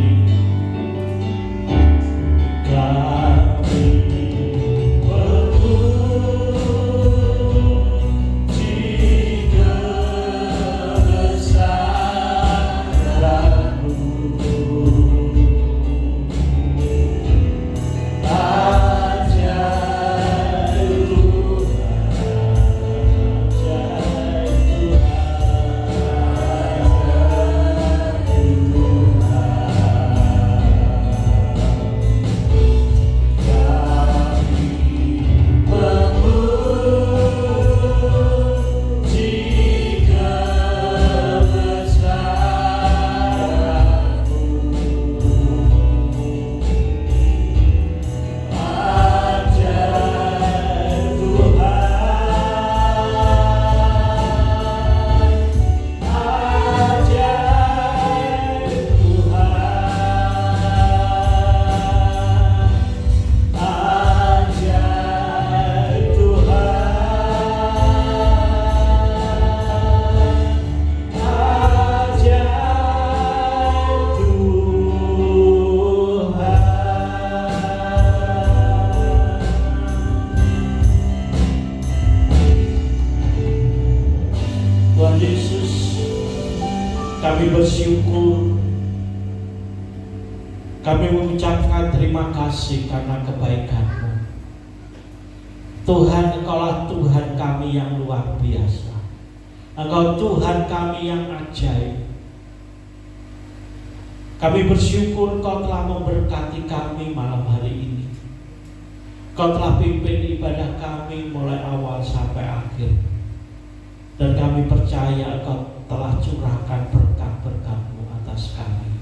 Kami bersyukur, kami mengucapkan terima kasih karena kebaikan-Mu. Tuhan, Engkaulah Tuhan kami yang luar biasa. Engkau Tuhan kami yang ajaib. Kami bersyukur Engkau telah memberkati kami malam hari ini. Engkau telah pimpin ibadah kami mulai awal sampai akhir. Dan kami percaya Engkau telah curahkan berkat-berkat-Mu atas kami.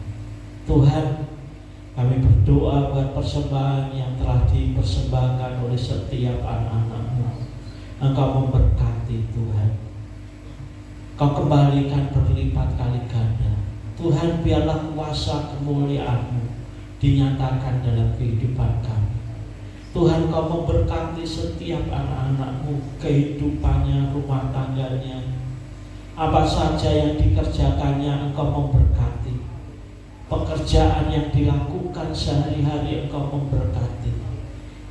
Tuhan, kami berdoa buat persembahan yang telah dipersembahkan oleh setiap anak-anak-Mu. Engkau memberkati Tuhan. Kau kembalikan berlipat kali ganda. Tuhan, biarlah kuasa kemuliaan-Mu dinyatakan dalam kehidupan kami. Tuhan, Kau memberkati setiap anak-anak-Mu, kehidupannya, rumah tangganya, apa saja yang dikerjakannya Engkau memberkati. Pekerjaan yang dilakukan sehari-hari Engkau memberkati.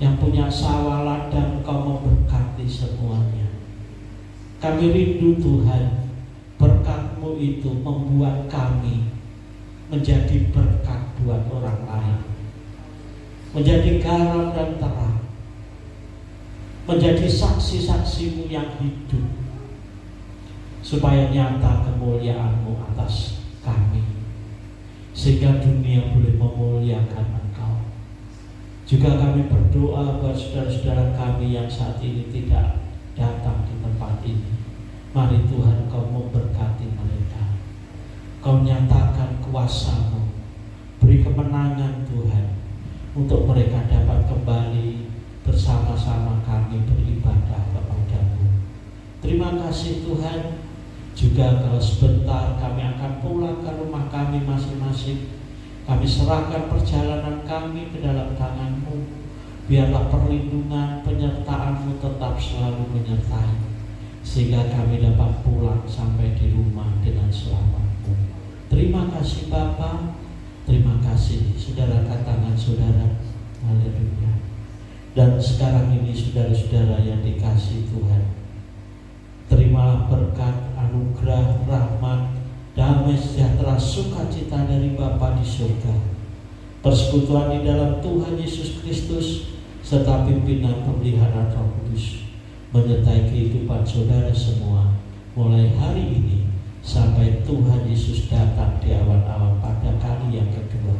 Yang punya sawah ladang Engkau memberkati semuanya. Kami rindu Tuhan, berkat-Mu itu membuat kami menjadi berkat buat orang lain, menjadi garam dan terang, menjadi saksi-saksi-Mu yang hidup, supaya nyata kemuliaan-Mu atas kami, sehingga dunia boleh memuliakan Engkau. Juga kami berdoa buat saudara-saudara kami yang saat ini tidak datang di tempat ini. Mari Tuhan, Kau memberkati mereka. Kau nyatakan kuasa-Mu, beri kemenangan Tuhan, untuk mereka dapat kembali bersama-sama kami beribadah kepada-Mu. Terima kasih Tuhan. Juga kalau sebentar kami akan pulang ke rumah kami masing-masing, kami serahkan perjalanan kami ke dalam tangan-Mu. Biarlah perlindungan, penyertaan-Mu tetap selalu menyertai, sehingga kami dapat pulang sampai di rumah dengan selamat-Mu. Terima kasih Bapa, terima kasih. Saudara, angkat tangan saudara. Haleluya. Dan sekarang ini saudara-saudara yang dikasihi Tuhan, terimalah berkat, anugerah, rahmat, damai sejahtera, sukacita dari Bapa di surga, persekutuan di dalam Tuhan Yesus Kristus, serta pimpinan pemeliharaan Roh Kudus menyertai kehidupan saudara semua, mulai hari ini sampai Tuhan Yesus datang di awan-awan pada kali yang kedua.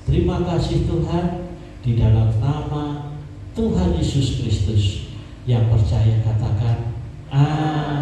Terima kasih Tuhan, di dalam nama Tuhan Yesus Kristus. Yang percaya katakan amin.